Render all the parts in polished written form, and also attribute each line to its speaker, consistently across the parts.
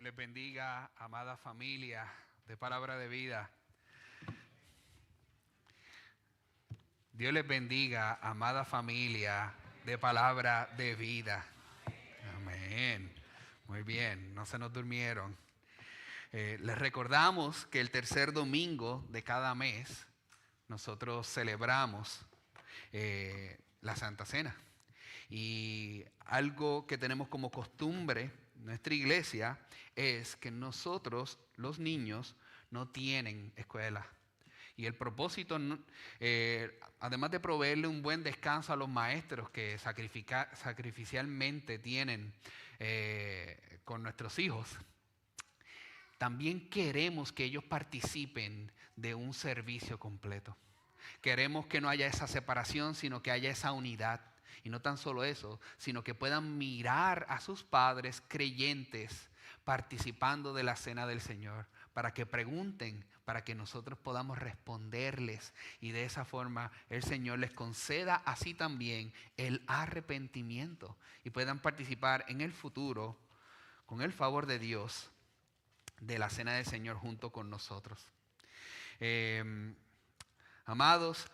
Speaker 1: les bendiga, amada familia de Palabra de Vida. Dios les bendiga, amada familia de Palabra de Vida. Amén. Muy bien, no se nos durmieron. Les recordamos que el tercer domingo de cada mes nosotros celebramos la Santa Cena. Y algo que tenemos como costumbre en nuestra iglesia es que nosotros, los niños, no tienen escuela. Y el propósito, además de proveerle un buen descanso a los maestros que sacrificialmente tienen con nuestros hijos, también queremos que ellos participen de un servicio completo. Queremos que no haya esa separación, sino que haya esa unidad. Y no tan solo eso, sino que puedan mirar a sus padres creyentes participando de la cena del Señor, para que pregunten, para que nosotros podamos responderles y de esa forma el Señor les conceda así también el arrepentimiento y puedan participar en el futuro, con el favor de Dios, de la cena del Señor junto con nosotros. Amados,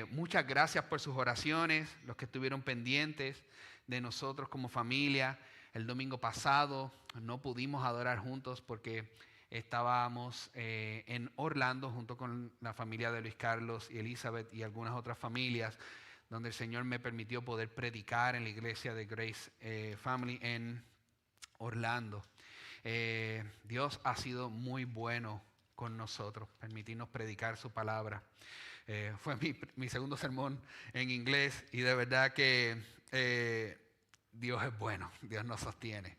Speaker 1: muchas gracias por sus oraciones, los que estuvieron pendientes de nosotros como familia. El domingo pasado no pudimos adorar juntos porque estábamos en Orlando junto con la familia de Luis Carlos y Elizabeth y algunas otras familias, donde el Señor me permitió poder predicar en la iglesia de Grace Family en Orlando. Dios ha sido muy bueno con nosotros, permitirnos predicar su palabra. Fue mi segundo sermón en inglés y de verdad que Dios es bueno, Dios nos sostiene.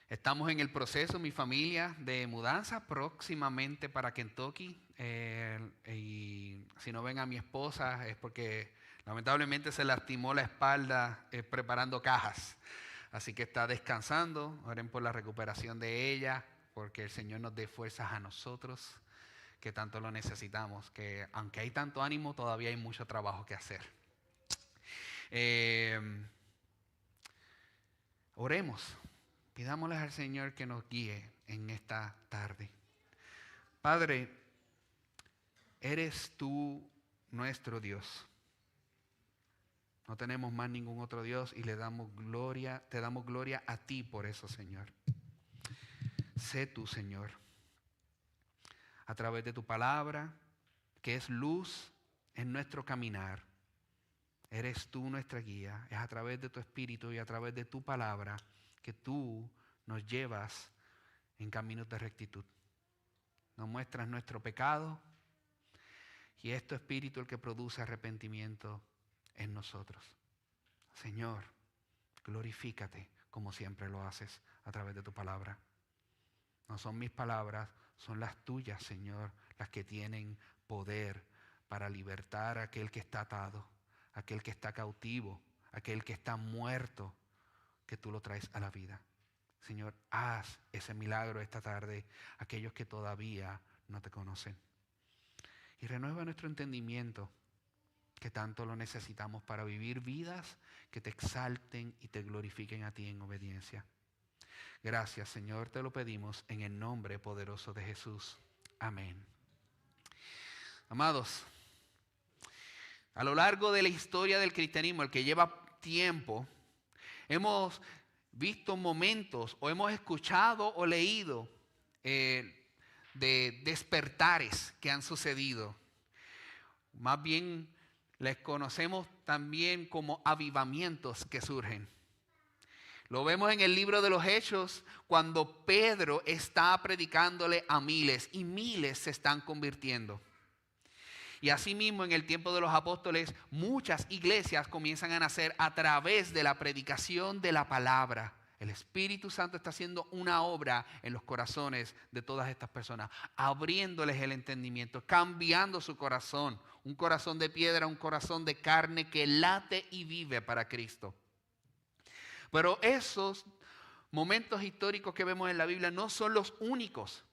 Speaker 1: Estamos en el proceso, mi familia, de mudanza próximamente para Kentucky. Y si no ven a mi esposa es porque lamentablemente se lastimó la espalda preparando cajas. Así que está descansando. Oren por la recuperación de ella, porque el Señor nos dé fuerzas a nosotros, que tanto lo necesitamos, que aunque hay tanto ánimo, todavía hay mucho trabajo que hacer. Oremos, pidámosles al Señor que nos guíe en esta tarde. Padre, eres tú nuestro Dios. No tenemos más ningún otro Dios y te damos gloria a ti por eso, Señor. Sé tú, Señor, a través de tu palabra, que es luz en nuestro caminar. Eres tú nuestra guía. Es a través de tu espíritu y a través de tu palabra que tú nos llevas en caminos de rectitud. Nos muestras nuestro pecado y es tu espíritu el que produce arrepentimiento en nosotros. Señor, glorifícate como siempre lo haces a través de tu palabra. No son mis palabras, son las tuyas, Señor, las que tienen poder para libertar a aquel que está atado, aquel que está cautivo, aquel que está muerto, que tú lo traes a la vida. Señor, haz ese milagro esta tarde a aquellos que todavía no te conocen. Y renueva nuestro entendimiento, que tanto lo necesitamos para vivir vidas que te exalten y te glorifiquen a ti en obediencia. Gracias, Señor, te lo pedimos en el nombre poderoso de Jesús. Amén. Amados, a lo largo de la historia del cristianismo, el que lleva tiempo, hemos visto momentos o hemos escuchado o leído de despertares que han sucedido. Más bien les conocemos también como avivamientos que surgen. Lo vemos en el libro de los Hechos cuando Pedro está predicándole a miles y miles se están convirtiendo. Y asimismo en el tiempo de los apóstoles muchas iglesias comienzan a nacer a través de la predicación de la palabra. El Espíritu Santo está haciendo una obra en los corazones de todas estas personas, abriéndoles el entendimiento, cambiando su corazón. Un corazón de piedra, un corazón de carne que late y vive para Cristo. Pero esos momentos históricos que vemos en la Biblia no son los únicos.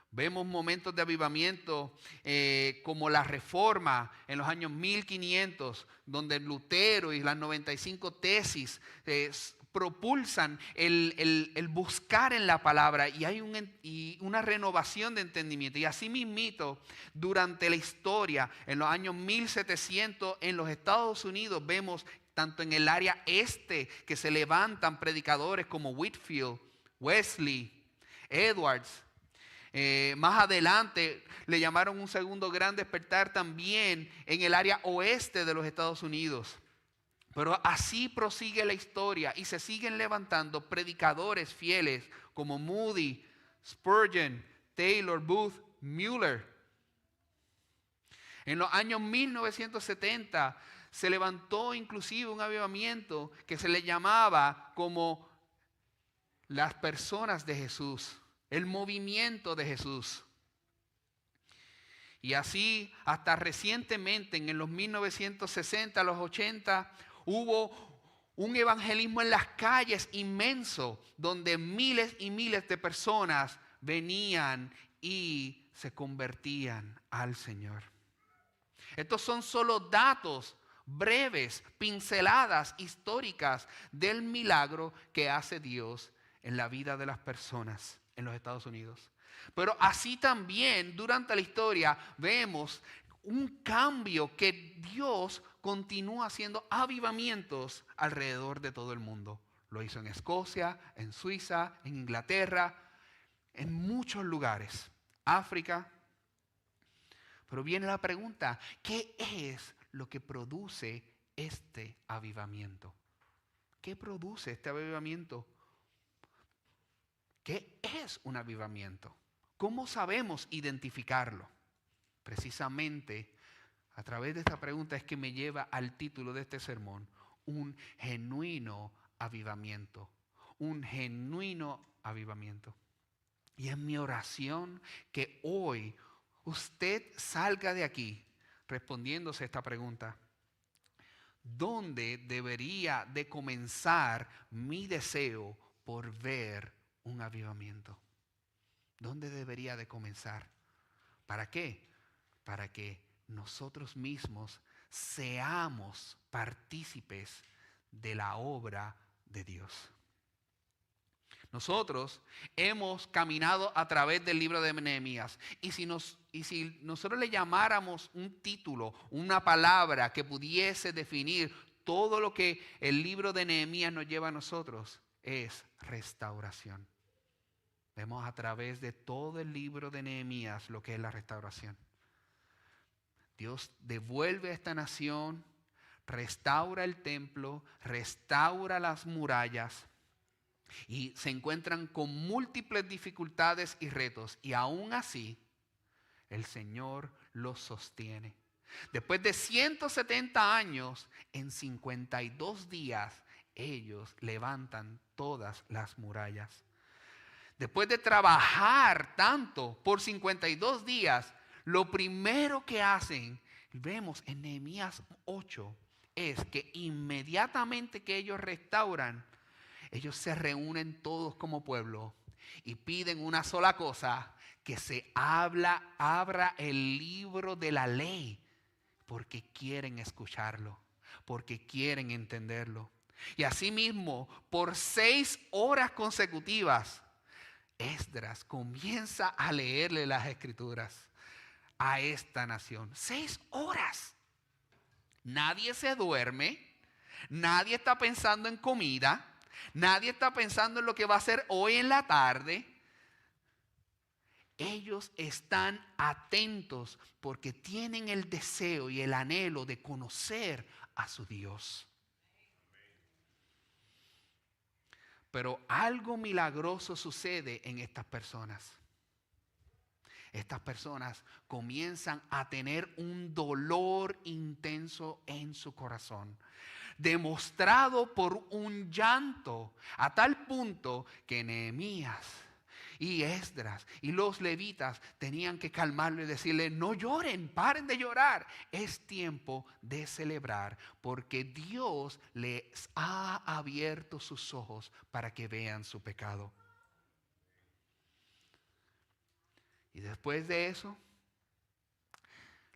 Speaker 1: Vemos momentos de avivamiento como la Reforma en los años 1500, donde Lutero y las 95 tesis propulsan el buscar en la palabra y hay una renovación de entendimiento. Y así mismito, durante la historia, en los años 1700 en los Estados Unidos, vemos tanto en el área este que se levantan predicadores como Whitefield, Wesley, Edwards. Más adelante le llamaron un segundo gran despertar también en el área oeste de los Estados Unidos. Pero así prosigue la historia y se siguen levantando predicadores fieles como Moody, Spurgeon, Taylor, Booth, Mueller. En los años 1970 se levantó inclusive un avivamiento que se le llamaba como las personas de Jesús, el movimiento de Jesús. Y así hasta recientemente, en los 1960, los 80, hubo un evangelismo en las calles inmenso, donde miles y miles de personas venían y se convertían al Señor. Estos son solo datos breves, pinceladas históricas del milagro que hace Dios en la vida de las personas en los Estados Unidos. Pero así también durante la historia vemos un cambio que Dios continúa haciendo avivamientos alrededor de todo el mundo. Lo hizo en Escocia, en Suiza, en Inglaterra, en muchos lugares, África. Pero viene la pregunta, ¿qué es lo que produce este avivamiento? ¿Qué produce este avivamiento? ¿Qué es un avivamiento? ¿Cómo sabemos identificarlo? Precisamente a través de esta pregunta es que me lleva al título de este sermón, un genuino avivamiento. Un genuino avivamiento. Y es mi oración que hoy usted salga de aquí respondiéndose esta pregunta. ¿Dónde debería de comenzar mi deseo por ver un avivamiento? ¿Dónde debería de comenzar? ¿Para qué? Para que nosotros mismos seamos partícipes de la obra de Dios. Nosotros hemos caminado a través del libro de Nehemías y si nosotros le llamáramos un título, una palabra que pudiese definir todo lo que el libro de Nehemías nos lleva a nosotros, es restauración. Vemos a través de todo el libro de Nehemías lo que es la restauración. Dios devuelve a esta nación, restaura el templo, restaura las murallas y se encuentran con múltiples dificultades y retos y aún así el Señor los sostiene. Después de 170 años, en 52 días ellos levantan todas las murallas. Después de trabajar tanto por 52 días, lo primero que hacen, vemos en Nehemías 8, es que inmediatamente que ellos restauran, ellos se reúnen todos como pueblo y piden una sola cosa, que se abra el libro de la ley, porque quieren escucharlo, porque quieren entenderlo. Y asimismo, por 6 horas consecutivas, Esdras comienza a leerle las escrituras a esta nación. 6 horas. Nadie se duerme, nadie está pensando en comida, nadie está pensando en lo que va a hacer hoy en la tarde. Ellos están atentos porque tienen el deseo y el anhelo de conocer a su Dios. Pero algo milagroso sucede en estas personas. Estas personas comienzan a tener un dolor intenso en su corazón, demostrado por un llanto, a tal punto que Nehemías y Esdras y los levitas tenían que calmarlo y decirle: no lloren, paren de llorar. Es tiempo de celebrar porque Dios les ha abierto sus ojos para que vean su pecado. Y después de eso,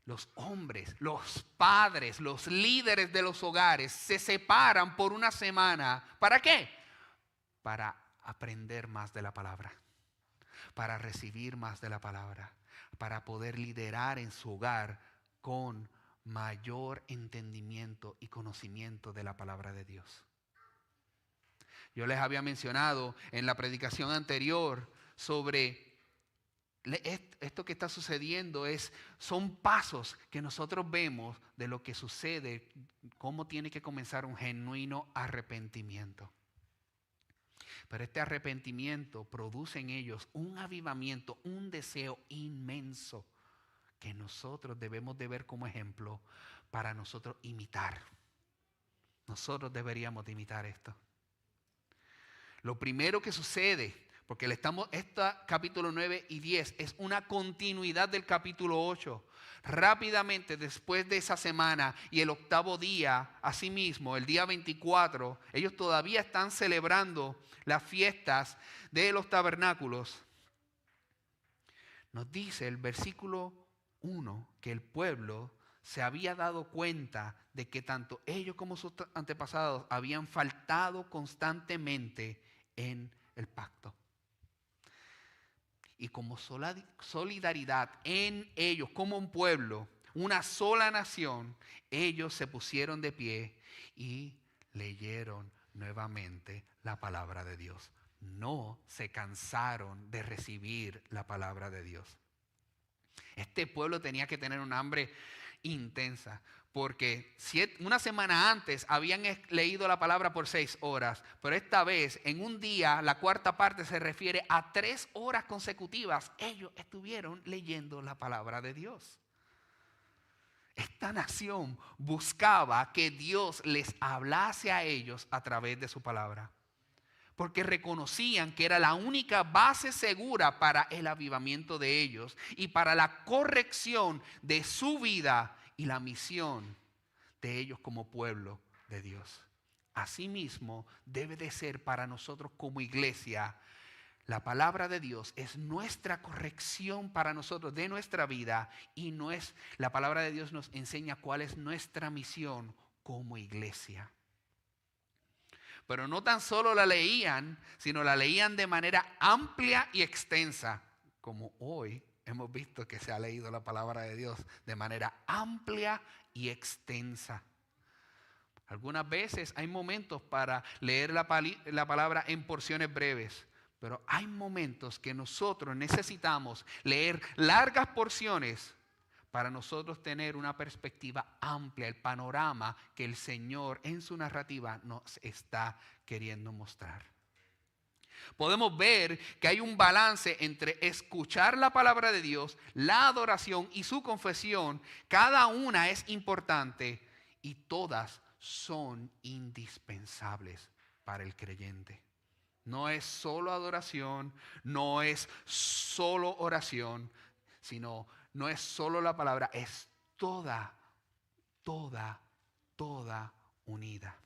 Speaker 1: los hombres, los padres, los líderes de los hogares se separan por una semana. ¿Para qué? para aprender más de la palabra, para recibir más de la palabra, para poder liderar en su hogar con mayor entendimiento y conocimiento de la palabra de Dios. Yo les había mencionado en la predicación anterior sobre esto que está sucediendo. Son pasos que nosotros vemos de lo que sucede, cómo tiene que comenzar un genuino arrepentimiento. Pero este arrepentimiento produce en ellos un avivamiento, un deseo inmenso que nosotros debemos de ver como ejemplo para nosotros imitar. Nosotros deberíamos de imitar esto. Lo primero que sucede, porque capítulo 9 y 10 es una continuidad del capítulo 8. Rápidamente después de esa semana y el octavo día, asimismo, el día 24, ellos todavía están celebrando las fiestas de los tabernáculos. Nos dice el versículo 1 que el pueblo se había dado cuenta de que tanto ellos como sus antepasados habían faltado constantemente en el pacto. Y como solidaridad en ellos, como un pueblo, una sola nación, ellos se pusieron de pie y leyeron nuevamente la palabra de Dios. No se cansaron de recibir la palabra de Dios. Este pueblo tenía que tener un hambre intensa, porque una semana antes habían leído la palabra por 6 horas, pero esta vez en un día, la cuarta parte se refiere a 3 horas consecutivas. Ellos estuvieron leyendo la palabra de Dios. Esta nación buscaba que Dios les hablase a ellos a través de su palabra, porque reconocían que era la única base segura para el avivamiento de ellos y para la corrección de su vida y la misión de ellos como pueblo de Dios. Asimismo, debe de ser para nosotros como iglesia. La palabra de Dios es nuestra corrección para nosotros de nuestra vida, y la palabra de Dios nos enseña cuál es nuestra misión como iglesia. Pero no tan solo la leían, sino la leían de manera amplia y extensa, como hoy hemos visto que se ha leído la palabra de Dios de manera amplia y extensa. Algunas veces hay momentos para leer la palabra en porciones breves, pero hay momentos que nosotros necesitamos leer largas porciones para nosotros tener una perspectiva amplia, el panorama que el Señor en su narrativa nos está queriendo mostrar. Podemos ver que hay un balance entre escuchar la palabra de Dios, la adoración y su confesión. Cada una es importante y todas son indispensables para el creyente. No es solo adoración, no es solo oración, sino no es solo la palabra, es toda unida.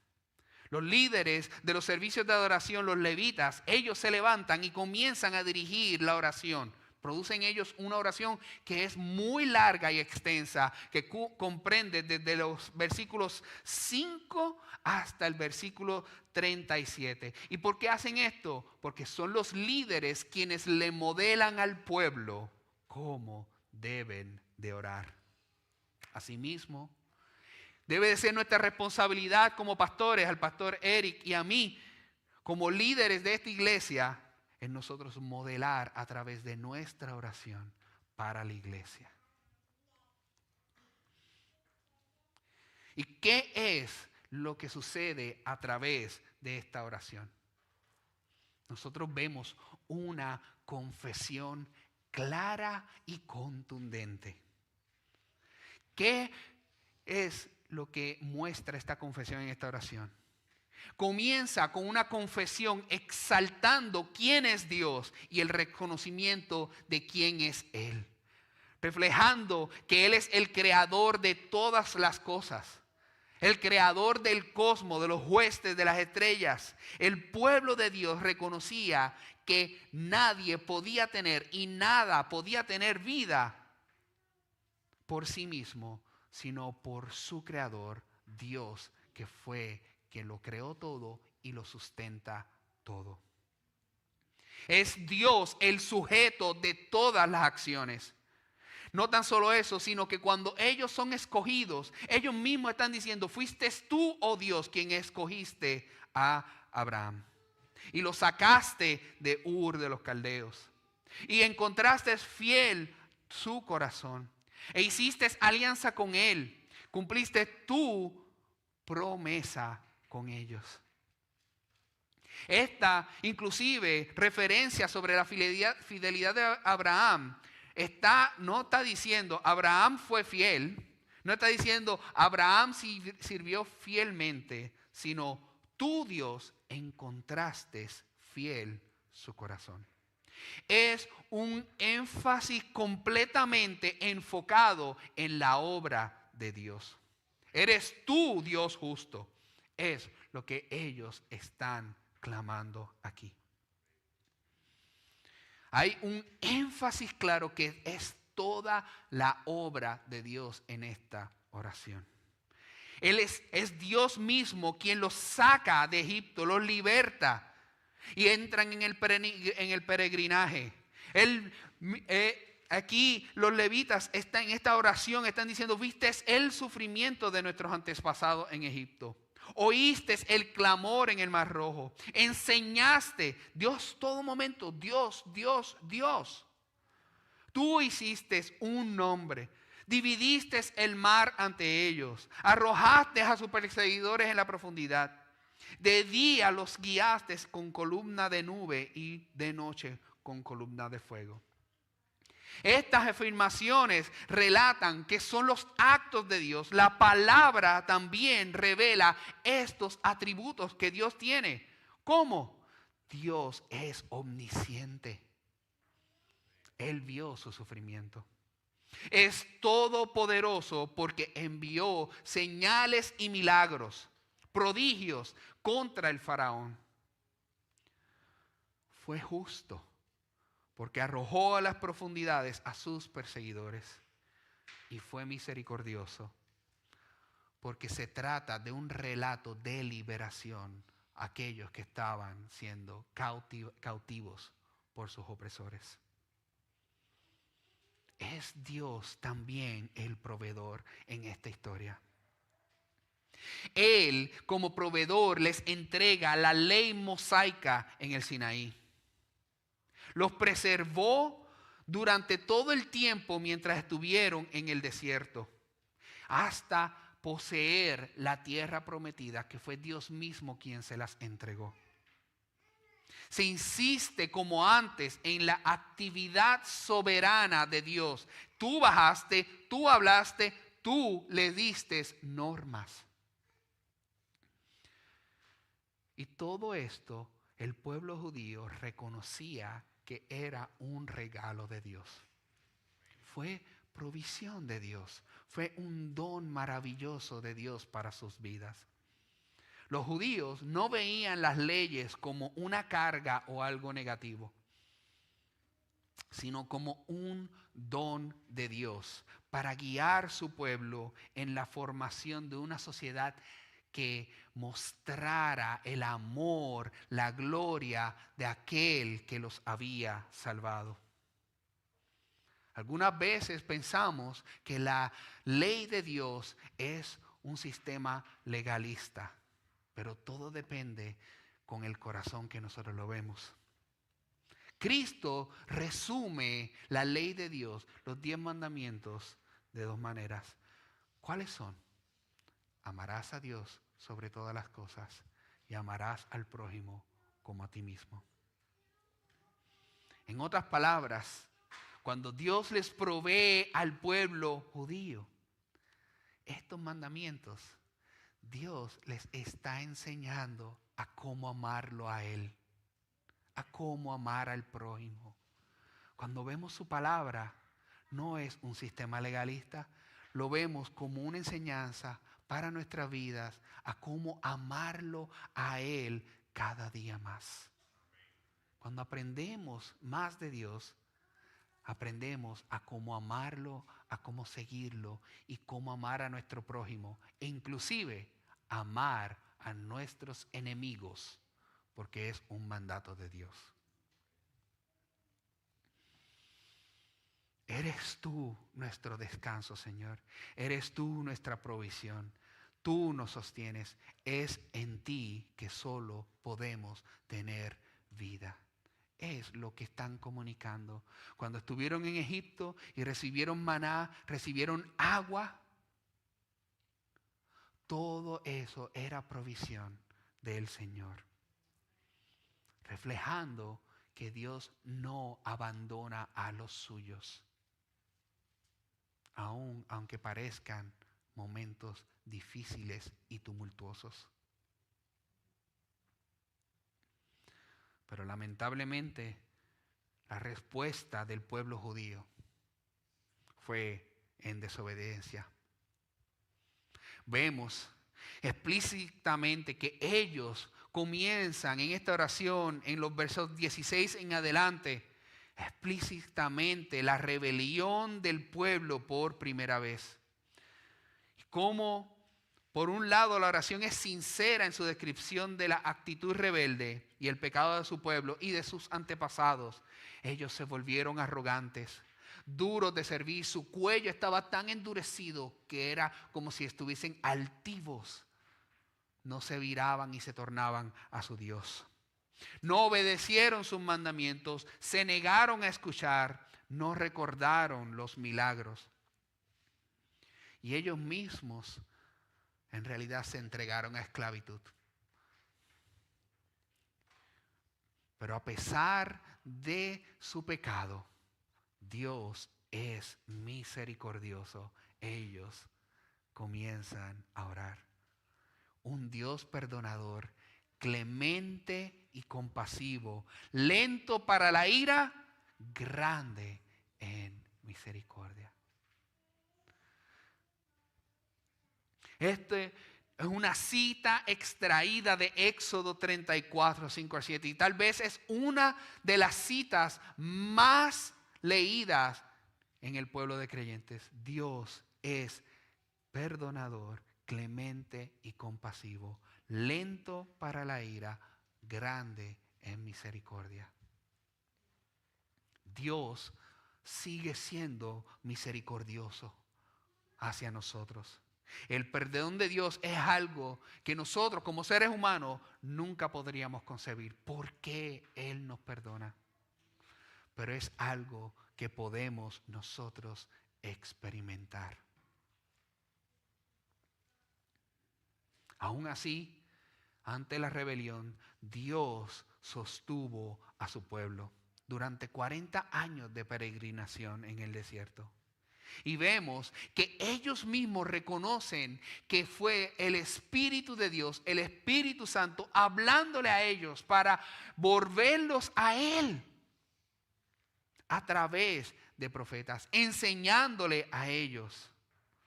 Speaker 1: Los líderes de los servicios de adoración, los levitas, ellos se levantan y comienzan a dirigir la oración. Producen ellos una oración que es muy larga y extensa, que comprende desde los versículos 5 hasta el versículo 37. ¿Y por qué hacen esto? Porque son los líderes quienes le modelan al pueblo cómo deben de orar. Asimismo, debe de ser nuestra responsabilidad como pastores, al pastor Eric y a mí, como líderes de esta iglesia, en nosotros modelar a través de nuestra oración para la iglesia. ¿Y qué es lo que sucede a través de esta oración? Nosotros vemos una confesión clara y contundente. ¿Qué es lo que muestra esta confesión en esta oración? Comienza con una confesión exaltando quién es Dios y el reconocimiento de quién es Él, reflejando que Él es el creador de todas las cosas, el creador del cosmos, de los huestes, de las estrellas. El pueblo de Dios reconocía que nadie podía tener y nada podía tener vida por sí mismo, sino por su creador, Dios, que fue quien lo creó todo y lo sustenta todo. Es Dios el sujeto de todas las acciones. No tan solo eso, sino que cuando ellos son escogidos, ellos mismos están diciendo, fuiste tú, oh Dios, quien escogiste a Abraham. Y lo sacaste de Ur de los Caldeos. Y encontraste fiel su corazón. E hiciste alianza con él. Cumpliste tu promesa con ellos. Esta, inclusive, referencia sobre la fidelidad de Abraham, no está diciendo Abraham fue fiel, no está diciendo Abraham sirvió fielmente, sino tú, Dios, encontraste fiel su corazón. Es un énfasis completamente enfocado en la obra de Dios. Eres tú, Dios justo. Es lo que ellos están clamando aquí. Hay un énfasis claro que es toda la obra de Dios en esta oración. Él es Dios mismo quien los saca de Egipto, los liberta y entran en el peregrinaje. Aquí los levitas en esta oración están diciendo, viste el sufrimiento de nuestros antepasados en Egipto. Oíste el clamor en el Mar Rojo. Enseñaste, Dios, todo momento, Dios, Dios, Dios. Tú hiciste un nombre. Dividiste el mar ante ellos. Arrojaste a sus perseguidores en la profundidad. De día los guiaste con columna de nube y de noche con columna de fuego. Estas afirmaciones relatan que son los actos de Dios. La palabra también revela estos atributos que Dios tiene. ¿Cómo? Dios es omnisciente. Él vio su sufrimiento. Es todopoderoso porque envió señales y milagros, prodigios contra el faraón. Fue justo porque arrojó a las profundidades a sus perseguidores. Y fue misericordioso porque se trata de un relato de liberación a aquellos que estaban siendo cautivos por sus opresores. Es Dios también el proveedor en esta historia. Él, como proveedor, les entrega la ley mosaica en el Sinaí. Los preservó durante todo el tiempo mientras estuvieron en el desierto, hasta poseer la tierra prometida, que fue Dios mismo quien se las entregó. Se insiste como antes en la actividad soberana de Dios. Tú bajaste, tú hablaste, tú le diste normas. Y todo esto el pueblo judío reconocía que era un regalo de Dios. Fue provisión de Dios. Fue un don maravilloso de Dios para sus vidas. Los judíos no veían las leyes como una carga o algo negativo, sino como un don de Dios para guiar su pueblo en la formación de una sociedad que mostrara el amor, la gloria de aquel que los había salvado. Algunas veces pensamos que la ley de Dios es un sistema legalista, pero todo depende con el corazón que nosotros lo vemos. Cristo resume la ley de Dios, los 10 mandamientos, de 2 maneras. ¿Cuáles son? Amarás a Dios sobre todas las cosas y amarás al prójimo como a ti mismo. En otras palabras, cuando Dios les provee al pueblo judío estos mandamientos, Dios les está enseñando a cómo amarlo a Él, a cómo amar al prójimo. Cuando vemos su palabra, no es un sistema legalista, lo vemos como una enseñanza para nuestras vidas, a cómo amarlo a Él cada día más. Cuando aprendemos más de Dios, aprendemos a cómo amarlo, a cómo seguirlo y cómo amar a nuestro prójimo e inclusive amar a nuestros enemigos, porque es un mandato de Dios. Eres tú nuestro descanso, Señor. Eres tú nuestra provisión. Tú nos sostienes. Es en ti que solo podemos tener vida. Es lo que están comunicando. Cuando estuvieron en Egipto y recibieron maná, recibieron agua, todo eso era provisión del Señor, reflejando que Dios no abandona a los suyos, aunque parezcan momentos difíciles y tumultuosos. Pero lamentablemente, la respuesta del pueblo judío fue en desobediencia. Vemos explícitamente que ellos comienzan en esta oración, en los versos 16 en adelante, explícitamente la rebelión del pueblo por primera vez. Y cómo, por un lado, la oración es sincera en su descripción de la actitud rebelde y el pecado de su pueblo y de sus antepasados. Ellos se volvieron arrogantes, duros de servir, su cuello estaba tan endurecido que era como si estuviesen altivos. No se viraban y se tornaban a su Dios. No obedecieron sus mandamientos, se negaron a escuchar, no recordaron los milagros. Y ellos mismos en realidad se entregaron a esclavitud. Pero a pesar de su pecado, Dios es misericordioso. Ellos comienzan a orar. Un Dios perdonador, clemente y compasivo, lento para la ira, grande en misericordia. Este es una cita extraída de Éxodo 34, 5 al 7. Y tal vez es una de las citas más leídas en el pueblo de creyentes. Dios es perdonador, clemente y compasivo, lento para la ira, grande en misericordia. Dios sigue siendo misericordioso hacia nosotros. El perdón de Dios es algo que nosotros como seres humanos nunca podríamos concebir. ¿Por qué Él nos perdona? Pero es algo que podemos nosotros experimentar. Aún así, ante la rebelión, Dios sostuvo a su pueblo durante 40 años de peregrinación en el desierto. Y vemos que ellos mismos reconocen que fue el Espíritu de Dios, el Espíritu Santo, hablándole a ellos para volverlos a Él a través de profetas, enseñándole a ellos,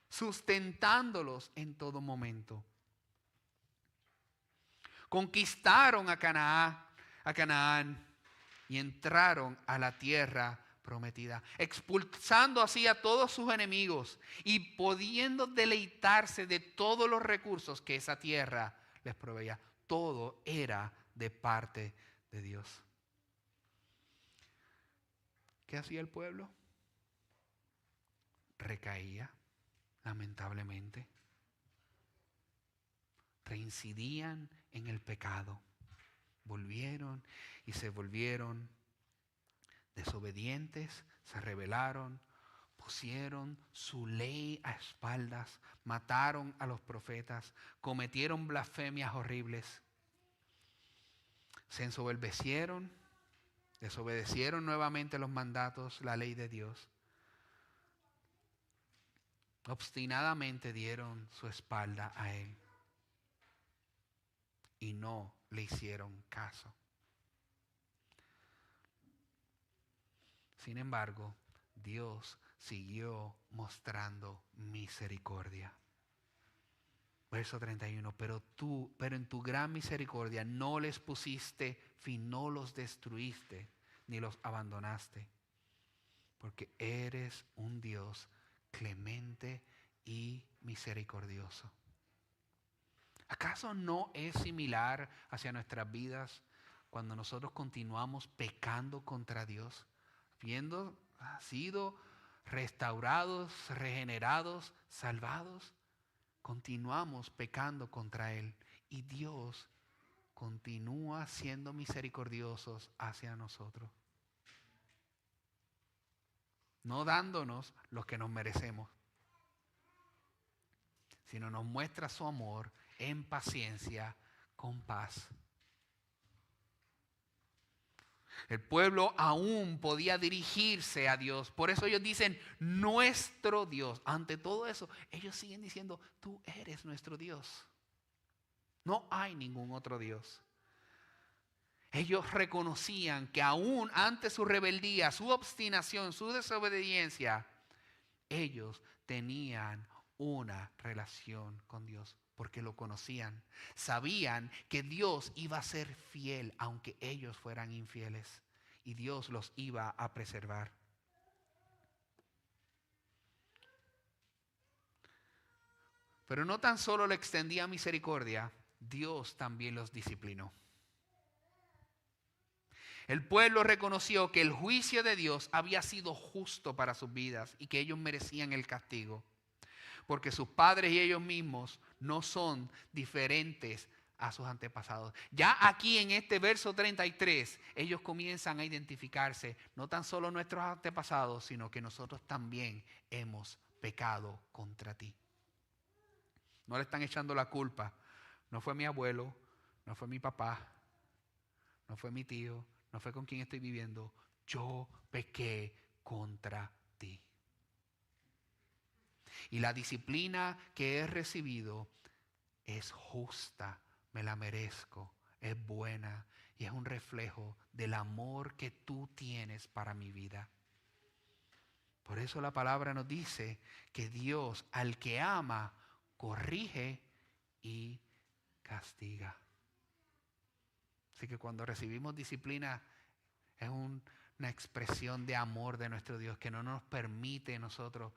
Speaker 1: sustentándolos en todo momento. Conquistaron a Canaán y entraron a la tierra prometida, expulsando así a todos sus enemigos y pudiendo deleitarse de todos los recursos que esa tierra les proveía. Todo era de parte de Dios. ¿Qué hacía el pueblo? Recaía, lamentablemente. Reincidían en el pecado. Volvieron y se volvieron desobedientes, se rebelaron, pusieron su ley a espaldas, mataron a los profetas, cometieron blasfemias horribles, se ensoberbecieron, desobedecieron nuevamente los mandatos, la ley de Dios. Obstinadamente dieron su espalda a Él y no le hicieron caso. Sin embargo, Dios siguió mostrando misericordia. Verso 31, pero en tu gran misericordia no les pusiste fin, no los destruiste, ni los abandonaste, porque eres un Dios clemente y misericordioso. ¿Acaso no es similar hacia nuestras vidas cuando nosotros continuamos pecando contra Dios? Habiendo sido restaurados, regenerados, salvados, continuamos pecando contra Él. Y Dios continúa siendo misericordiosos hacia nosotros, no dándonos lo que nos merecemos, sino nos muestra su amor en paciencia, con paz. El pueblo aún podía dirigirse a Dios. Por eso ellos dicen, nuestro Dios. Ante todo eso, ellos siguen diciendo, tú eres nuestro Dios. No hay ningún otro Dios. Ellos reconocían que aún ante su rebeldía, su obstinación, su desobediencia, ellos tenían una relación con Dios porque lo conocían. Sabían que Dios iba a ser fiel aunque ellos fueran infieles y Dios los iba a preservar. Pero no tan solo le extendía misericordia, Dios también los disciplinó. El pueblo reconoció que el juicio de Dios había sido justo para sus vidas y que ellos merecían el castigo, porque sus padres y ellos mismos no son diferentes a sus antepasados. Ya aquí en este verso 33, ellos comienzan a identificarse, no tan solo nuestros antepasados, sino que nosotros también hemos pecado contra ti. No le están echando la culpa. No fue mi abuelo, no fue mi papá, no fue mi tío, no fue con quien estoy viviendo. Yo pequé contra ti. Y la disciplina que he recibido es justa, me la merezco, es buena y es un reflejo del amor que tú tienes para mi vida. Por eso la palabra nos dice que Dios al que ama, corrige y castiga. Así que cuando recibimos disciplina es una expresión de amor de nuestro Dios que no nos permite nosotros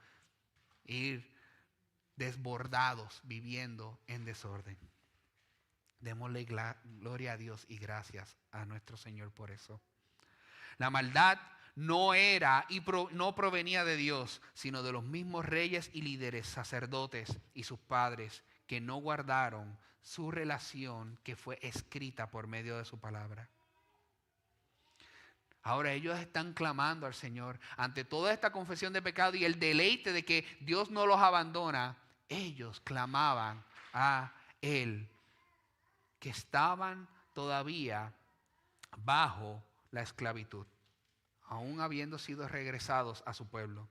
Speaker 1: ir desbordados viviendo en desorden. Démosle gloria a Dios y gracias a nuestro Señor por eso. La maldad no era y no provenía de Dios, sino de los mismos reyes y líderes, sacerdotes y sus padres que no guardaron su relación que fue escrita por medio de su palabra. Ahora ellos están clamando al Señor ante toda esta confesión de pecado y el deleite de que Dios no los abandona. Ellos clamaban a Él, que estaban todavía bajo la esclavitud, aún habiendo sido regresados a su pueblo.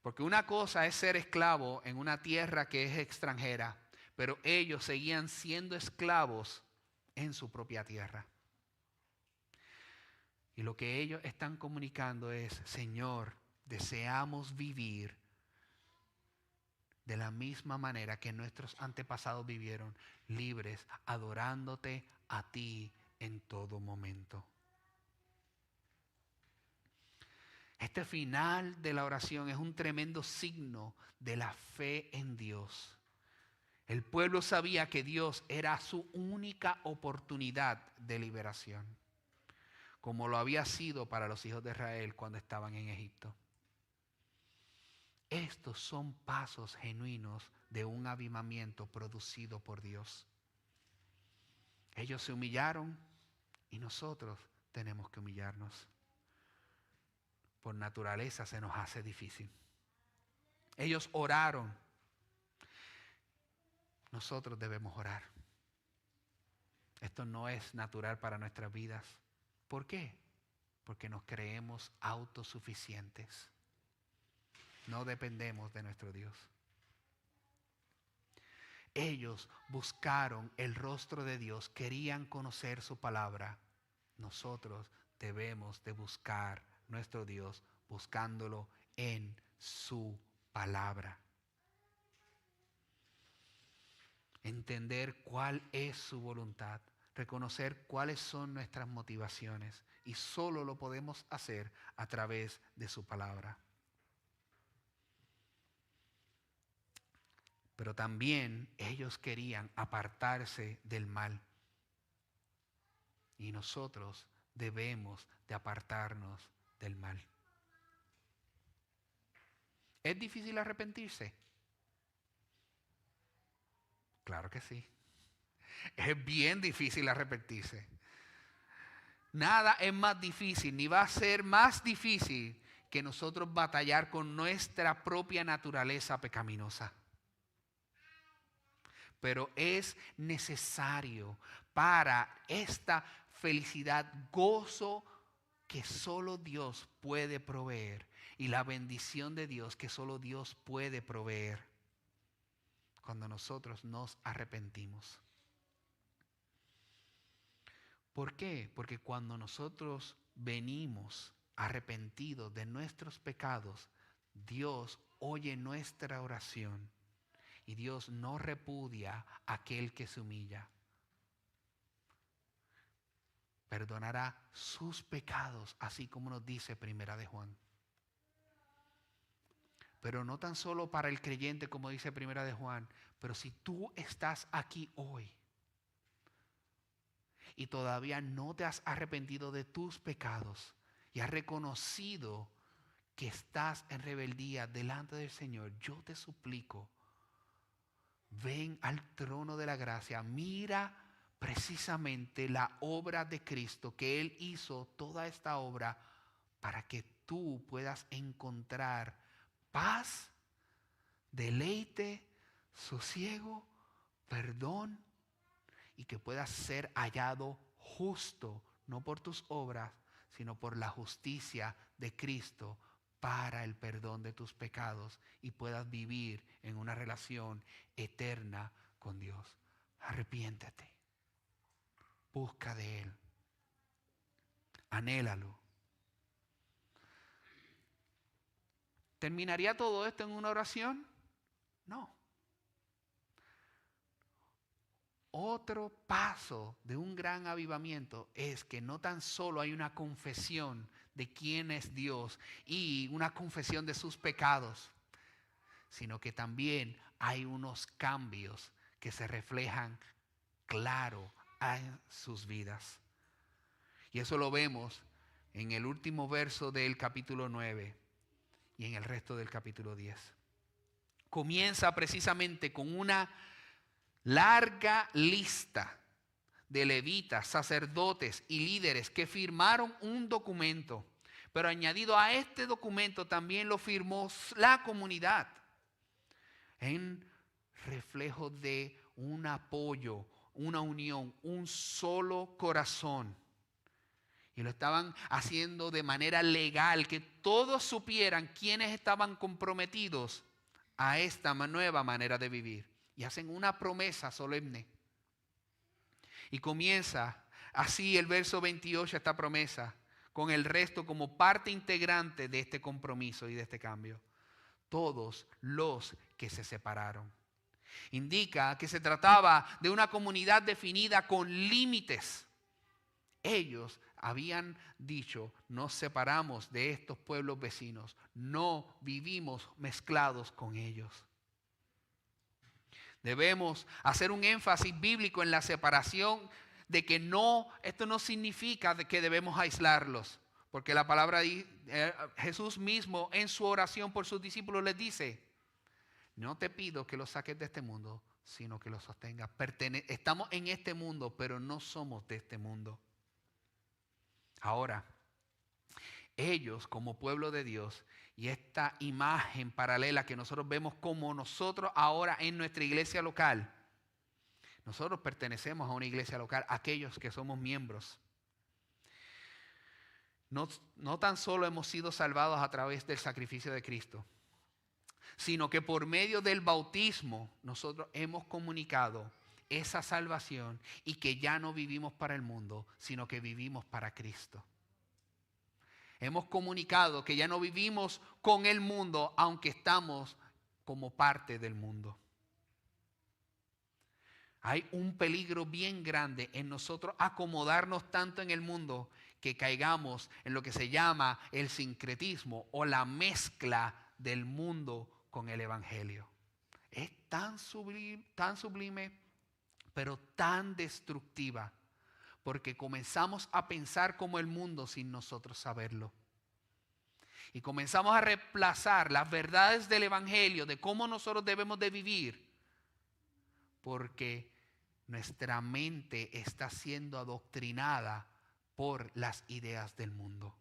Speaker 1: Porque una cosa es ser esclavo en una tierra que es extranjera, pero ellos seguían siendo esclavos en su propia tierra. Y lo que ellos están comunicando es, Señor, deseamos vivir de la misma manera que nuestros antepasados vivieron, libres, adorándote a ti en todo momento. Este final de la oración es un tremendo signo de la fe en Dios. El pueblo sabía que Dios era su única oportunidad de liberación, como lo había sido para los hijos de Israel cuando estaban en Egipto. Estos son pasos genuinos de un avivamiento producido por Dios. Ellos se humillaron y nosotros tenemos que humillarnos. Por naturaleza se nos hace difícil. Ellos oraron. Nosotros debemos orar. Esto no es natural para nuestras vidas. ¿Por qué? Porque nos creemos autosuficientes. No dependemos de nuestro Dios. Ellos buscaron el rostro de Dios, querían conocer su palabra. Nosotros debemos de buscar nuestro Dios buscándolo en su palabra. Entender cuál es su voluntad, reconocer cuáles son nuestras motivaciones y solo lo podemos hacer a través de su palabra. Pero también ellos querían apartarse del mal. Y nosotros debemos de apartarnos del mal. ¿Es difícil arrepentirse? Claro que sí. Es bien difícil arrepentirse. Nada es más difícil, ni va a ser más difícil que nosotros batallar con nuestra propia naturaleza pecaminosa. Pero es necesario para esta felicidad, gozo que solo Dios puede proveer y la bendición de Dios que solo Dios puede proveer cuando nosotros nos arrepentimos. ¿Por qué? Porque cuando nosotros venimos arrepentidos de nuestros pecados, Dios oye nuestra oración y Dios no repudia a aquel que se humilla. Perdonará sus pecados, así como nos dice Primera de Juan. Pero no tan solo para el creyente, como dice Primera de Juan, pero si tú estás aquí hoy y todavía no te has arrepentido de tus pecados y has reconocido que estás en rebeldía delante del Señor, yo te suplico, ven al trono de la gracia, mira precisamente la obra de Cristo, que Él hizo toda esta obra para que tú puedas encontrar paz, deleite, sosiego, perdón y que puedas ser hallado justo, no por tus obras, sino por la justicia de Cristo para el perdón de tus pecados y puedas vivir en una relación eterna con Dios. Arrepiéntete. Busca de Él. Anhélalo. ¿Terminaría todo esto en una oración? No. Otro paso de un gran avivamiento es que no tan solo hay una confesión de quién es Dios y una confesión de sus pecados, sino que también hay unos cambios que se reflejan claro en sus vidas. Y eso lo vemos en el último verso del capítulo 9 y en el resto del capítulo 10. Comienza precisamente con una larga lista de levitas, sacerdotes y líderes que firmaron un documento, pero añadido a este documento también lo firmó la comunidad en reflejo de un apoyo, una unión, un solo corazón. Y lo estaban haciendo de manera legal, que todos supieran quiénes estaban comprometidos a esta nueva manera de vivir. Y hacen una promesa solemne. Y comienza así el verso 28, esta promesa, con el resto como parte integrante de este compromiso y de este cambio. Todos los que se separaron. Indica que se trataba de una comunidad definida con límites. Ellos habían dicho, nos separamos de estos pueblos vecinos, no vivimos mezclados con ellos. Debemos hacer un énfasis bíblico en la separación de que esto no significa que debemos aislarlos, porque la palabra Jesús mismo en su oración por sus discípulos les dice, no te pido que los saques de este mundo, sino que los sostengas. Estamos en este mundo, pero no somos de este mundo. Ahora, ellos como pueblo de Dios y esta imagen paralela que nosotros vemos como nosotros ahora en nuestra iglesia local, nosotros pertenecemos a una iglesia local, aquellos que somos miembros. No tan solo hemos sido salvados a través del sacrificio de Cristo, sino que por medio del bautismo nosotros hemos comunicado esa salvación y que ya no vivimos para el mundo, sino que vivimos para Cristo. Hemos comunicado que ya no vivimos con el mundo, aunque estamos como parte del mundo. Hay un peligro bien grande en nosotros acomodarnos tanto en el mundo que caigamos en lo que se llama el sincretismo o la mezcla del mundo con el evangelio. Es tan sublime, pero tan destructiva, porque comenzamos a pensar como el mundo sin nosotros saberlo. y comenzamos a reemplazar las verdades del Evangelio, de cómo nosotros debemos de vivir, porque nuestra mente está siendo adoctrinada por las ideas del mundo.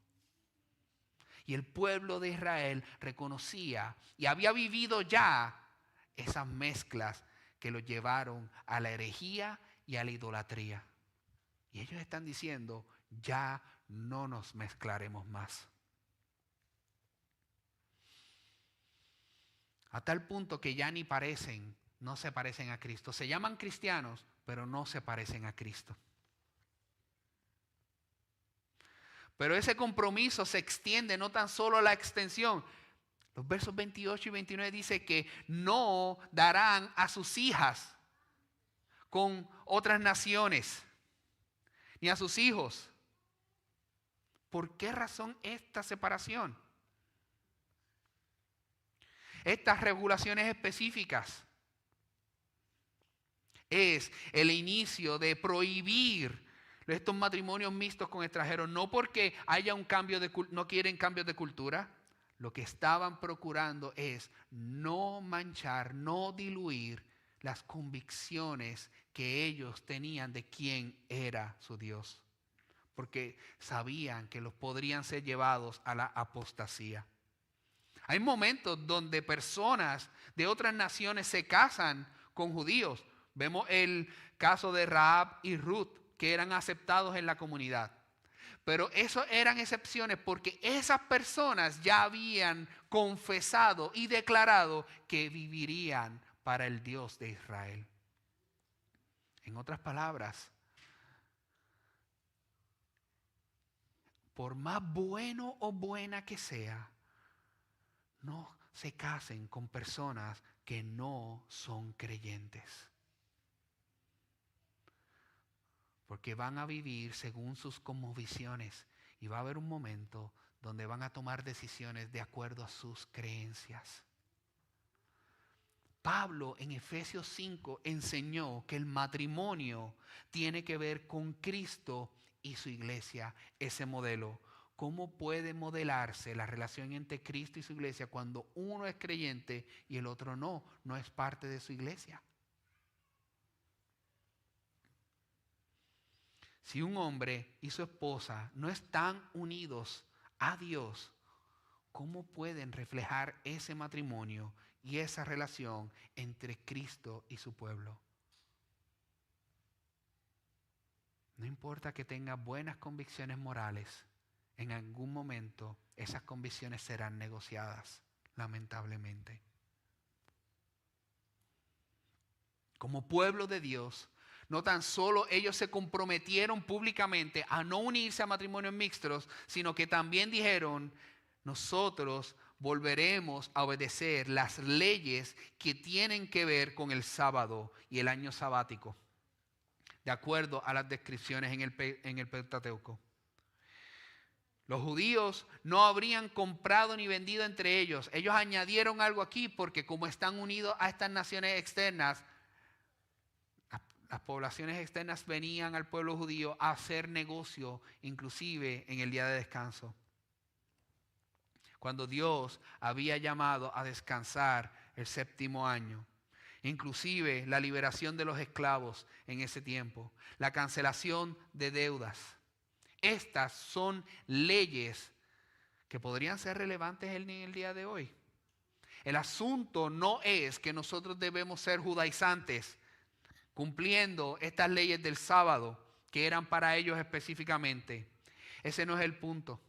Speaker 1: Y el pueblo de Israel reconocía y había vivido ya esas mezclas que lo llevaron a la herejía y a la idolatría. Y ellos están diciendo, ya no nos mezclaremos más. A tal punto que ya no se parecen a Cristo. Se llaman cristianos, pero no se parecen a Cristo. Pero ese compromiso se extiende no tan solo a la extensión. Los versos 28 y 29 dice que no darán a sus hijas con otras naciones, ni a sus hijos. ¿Por qué razón esta separación? Estas regulaciones específicas es el inicio de prohibir estos matrimonios mixtos con extranjeros, no porque haya un cambio no quieren cambios de cultura. Lo que estaban procurando es no manchar, no diluir las convicciones que ellos tenían de quién era su Dios, porque sabían que los podrían ser llevados a la apostasía. Hay momentos donde personas de otras naciones se casan con judíos. Vemos el caso de Rahab y Ruth, que eran aceptados en la comunidad. Pero eso eran excepciones porque esas personas ya habían confesado y declarado que vivirían para el Dios de Israel. En otras palabras, por más bueno o buena que sea, no se casen con personas que no son creyentes. Porque van a vivir según sus cosmovisiones y va a haber un momento donde van a tomar decisiones de acuerdo a sus creencias. Pablo en Efesios 5 enseñó que el matrimonio tiene que ver con Cristo y su iglesia, ese modelo. ¿Cómo puede modelarse la relación entre Cristo y su iglesia cuando uno es creyente y el otro no es parte de su iglesia? Si un hombre y su esposa no están unidos a Dios, ¿cómo pueden reflejar ese matrimonio y esa relación entre Cristo y su pueblo? No importa que tenga buenas convicciones morales, en algún momento esas convicciones serán negociadas, lamentablemente. Como pueblo de Dios, no tan solo ellos se comprometieron públicamente a no unirse a matrimonios mixtos, sino que también dijeron, nosotros volveremos a obedecer las leyes que tienen que ver con el sábado y el año sabático, de acuerdo a las descripciones en el Pentateuco. Los judíos no habrían comprado ni vendido entre ellos. Ellos añadieron algo aquí porque como están unidos a estas naciones externas, las poblaciones externas venían al pueblo judío a hacer negocio, inclusive en el día de descanso. Cuando Dios había llamado a descansar el séptimo año, inclusive la liberación de los esclavos en ese tiempo, la cancelación de deudas. Estas son leyes que podrían ser relevantes en el día de hoy. El asunto no es que nosotros debemos ser judaizantes, cumpliendo estas leyes del sábado que eran para ellos específicamente. Ese no es el punto.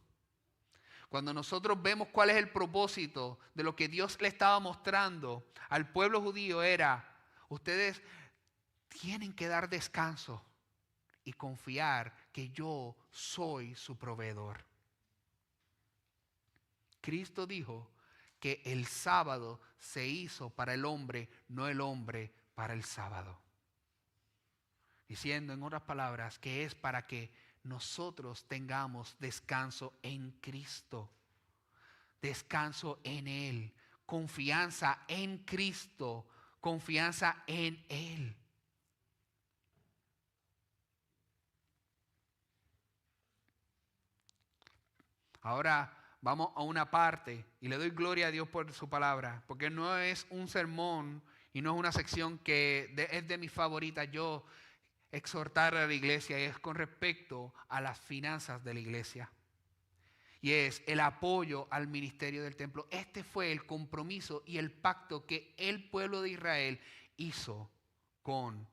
Speaker 1: Cuando nosotros vemos cuál es el propósito de lo que Dios le estaba mostrando al pueblo judío era, ustedes tienen que dar descanso y confiar que yo soy su proveedor. Cristo dijo que el sábado se hizo para el hombre, no el hombre para el sábado. Diciendo en otras palabras que es para que nosotros tengamos descanso en Cristo, descanso en Él, confianza en Cristo, confianza en Él. Ahora vamos a una parte y le doy gloria a Dios por su palabra, porque no es un sermón y no es una sección que es de mis favoritas. Yo exhortar a la iglesia y es con respecto a las finanzas de la iglesia. Y es el apoyo al ministerio del templo. Este fue el compromiso y el pacto que el pueblo de Israel hizo con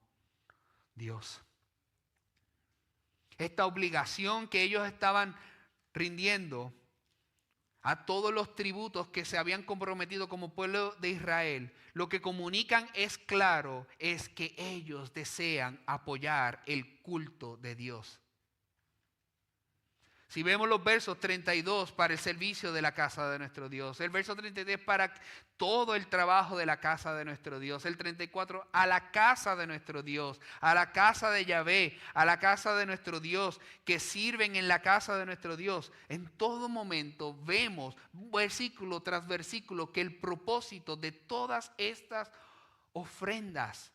Speaker 1: Dios. Esta obligación que ellos estaban rindiendo a todos los tributos que se habían comprometido como pueblo de Israel, lo que comunican es claro, es que ellos desean apoyar el culto de Dios. Si vemos los versos 32 para el servicio de la casa de nuestro Dios, el verso 33 para todo el trabajo de la casa de nuestro Dios, el 34 a la casa de nuestro Dios, a la casa de Yahvé, a la casa de nuestro Dios, que sirven en la casa de nuestro Dios. En todo momento vemos versículo tras versículo que el propósito de todas estas ofrendas,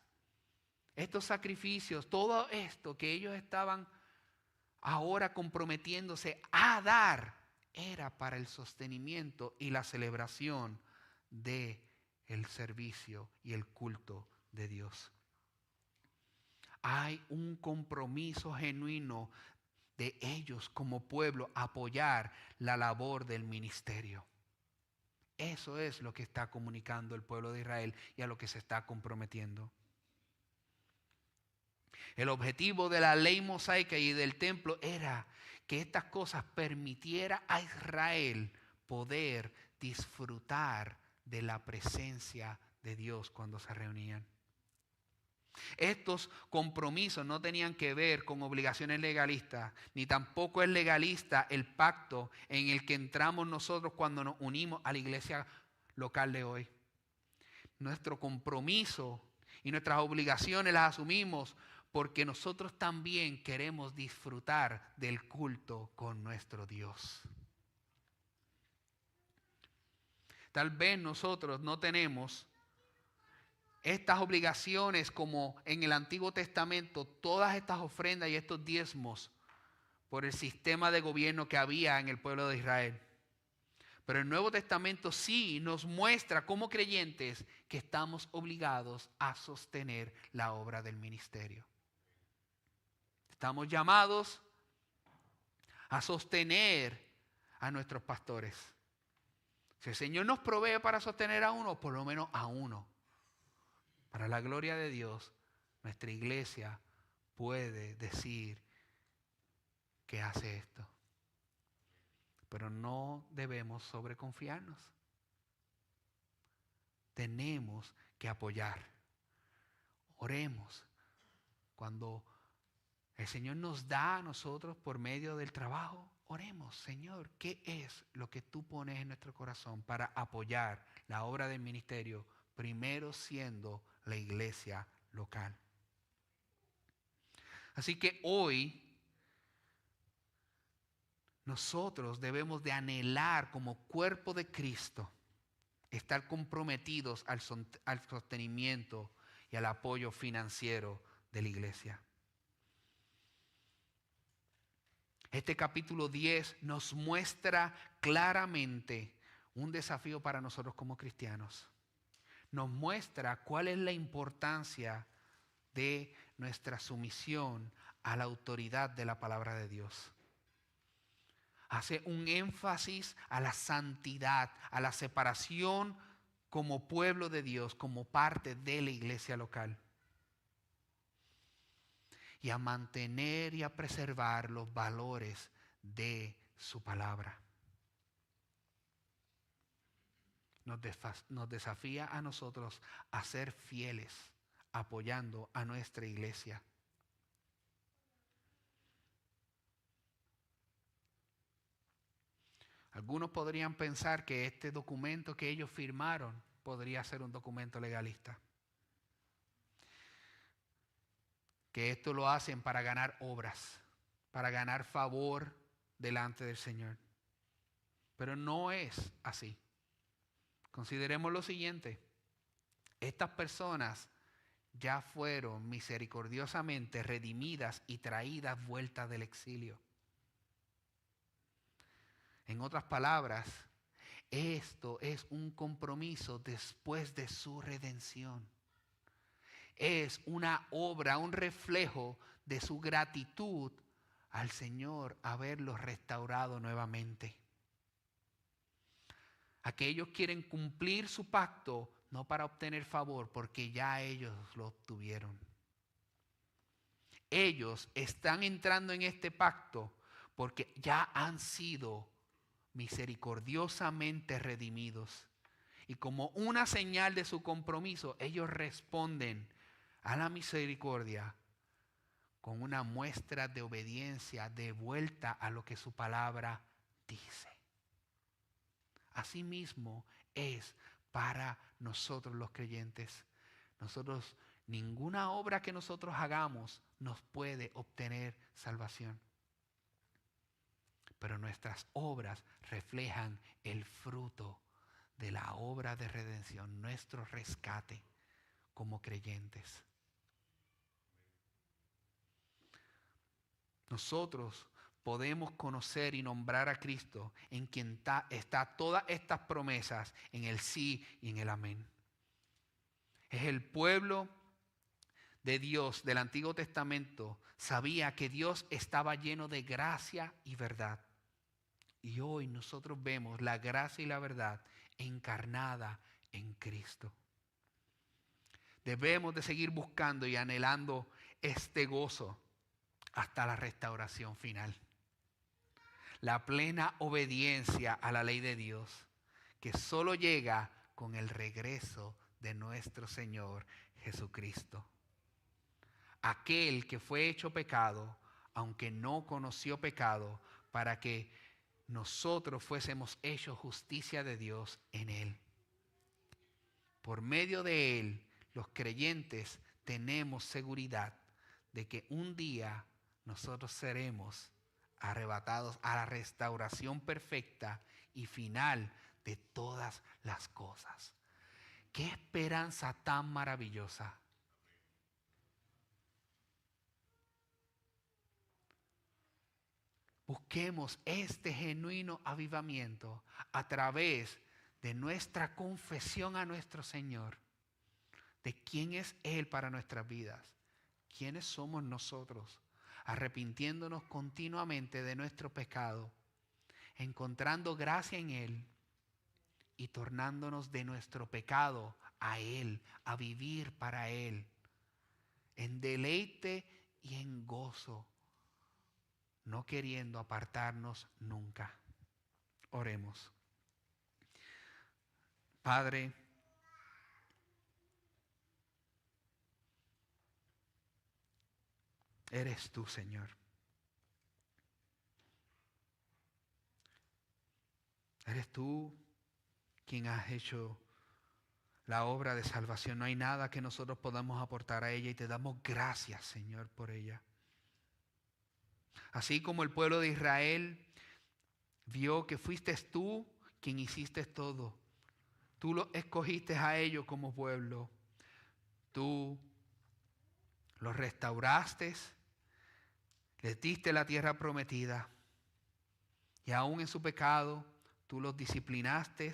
Speaker 1: estos sacrificios, todo esto que ellos estaban ahora comprometiéndose a dar, era para el sostenimiento y la celebración de el servicio y el culto de Dios. Hay un compromiso genuino de ellos como pueblo a apoyar la labor del ministerio. Eso es lo que está comunicando el pueblo de Israel y a lo que se está comprometiendo. El objetivo de la ley mosaica y del templo era que estas cosas permitiera a Israel poder disfrutar de la presencia de Dios cuando se reunían. Estos compromisos no tenían que ver con obligaciones legalistas, ni tampoco es legalista el pacto en el que entramos nosotros cuando nos unimos a la iglesia local de hoy. Nuestro compromiso y nuestras obligaciones las asumimos porque nosotros también queremos disfrutar del culto con nuestro Dios. Tal vez nosotros no tenemos estas obligaciones como en el Antiguo Testamento, todas estas ofrendas y estos diezmos por el sistema de gobierno que había en el pueblo de Israel. Pero el Nuevo Testamento sí nos muestra como creyentes que estamos obligados a sostener la obra del ministerio. Estamos llamados a sostener a nuestros pastores. Si el Señor nos provee para sostener a uno, por lo menos a uno. Para la gloria de Dios, nuestra iglesia puede decir que hace esto. Pero no debemos sobreconfiarnos. Tenemos que apoyar. Oremos. Cuando el Señor nos da a nosotros por medio del trabajo, oremos, Señor, ¿qué es lo que tú pones en nuestro corazón para apoyar la obra del ministerio? Primero siendo la iglesia local. Así que hoy nosotros debemos de anhelar como cuerpo de Cristo estar comprometidos al sostenimiento y al apoyo financiero de la iglesia. Este capítulo 10 nos muestra claramente un desafío para nosotros como cristianos. Nos muestra cuál es la importancia de nuestra sumisión a la autoridad de la palabra de Dios. Hace un énfasis a la santidad, a la separación como pueblo de Dios, como parte de la iglesia local. Y a mantener y a preservar los valores de su palabra. Nos desafía a nosotros a ser fieles, apoyando a nuestra iglesia. Algunos podrían pensar que este documento que ellos firmaron podría ser un documento legalista. Que esto lo hacen para ganar obras, para ganar favor delante del Señor. Pero no es así. Consideremos lo siguiente. Estas personas ya fueron misericordiosamente redimidas y traídas vueltas del exilio. En otras palabras, esto es un compromiso después de su redención. Es una obra, un reflejo de su gratitud al Señor haberlos restaurado nuevamente. Aquellos quieren cumplir su pacto no para obtener favor, porque ya ellos lo obtuvieron. Ellos están entrando en este pacto porque ya han sido misericordiosamente redimidos. Y como una señal de su compromiso, ellos responden a la misericordia con una muestra de obediencia de vuelta a lo que su palabra dice. Asimismo es para nosotros los creyentes. Ninguna obra que nosotros hagamos nos puede obtener salvación. Pero nuestras obras reflejan el fruto de la obra de redención, nuestro rescate como creyentes. Nosotros podemos conocer y nombrar a Cristo, en quien está todas estas promesas, en el sí y en el amén. Es el pueblo de Dios del Antiguo Testamento sabía que Dios estaba lleno de gracia y verdad. Y hoy nosotros vemos la gracia y la verdad encarnada en Cristo. Debemos de seguir buscando y anhelando este gozo hasta la restauración final. La plena obediencia a la ley de Dios, que solo llega con el regreso de nuestro Señor Jesucristo. Aquel que fue hecho pecado, aunque no conoció pecado, para que nosotros fuésemos hechos justicia de Dios en Él. Por medio de Él, los creyentes tenemos seguridad de que un día nosotros seremos arrebatados a la restauración perfecta y final de todas las cosas. ¡Qué esperanza tan maravillosa! Busquemos este genuino avivamiento a través de nuestra confesión a nuestro Señor, de quién es Él para nuestras vidas, quiénes somos nosotros, arrepintiéndonos continuamente de nuestro pecado, encontrando gracia en Él y tornándonos de nuestro pecado a Él, a vivir para Él, en deleite y en gozo, no queriendo apartarnos nunca. Oremos. Padre, eres tú, Señor. Eres tú quien has hecho la obra de salvación. No hay nada que nosotros podamos aportar a ella y te damos gracias, Señor, por ella. Así como el pueblo de Israel vio que fuiste tú quien hiciste todo. Tú los escogiste a ellos como pueblo. Tú los restauraste, les diste la tierra prometida. Y aún en su pecado, tú los disciplinaste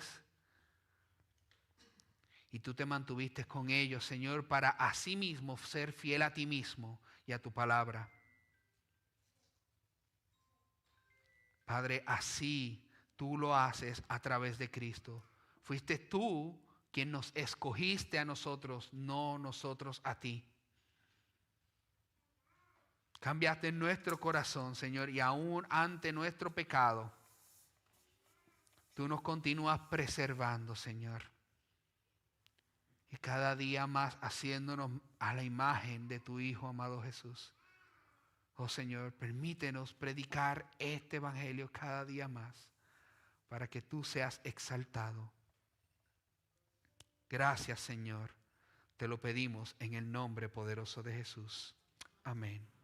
Speaker 1: y tú te mantuviste con ellos, Señor, para asimismo ser fiel a ti mismo y a tu palabra. Padre, así tú lo haces a través de Cristo. Fuiste tú quien nos escogiste a nosotros, no nosotros a ti. Cambiaste nuestro corazón, Señor, y aún ante nuestro pecado, tú nos continúas preservando, Señor. Y cada día más haciéndonos a la imagen de tu Hijo amado Jesús. Oh Señor, permítenos predicar este evangelio cada día más para que tú seas exaltado. Gracias, Señor. Te lo pedimos en el nombre poderoso de Jesús. Amén.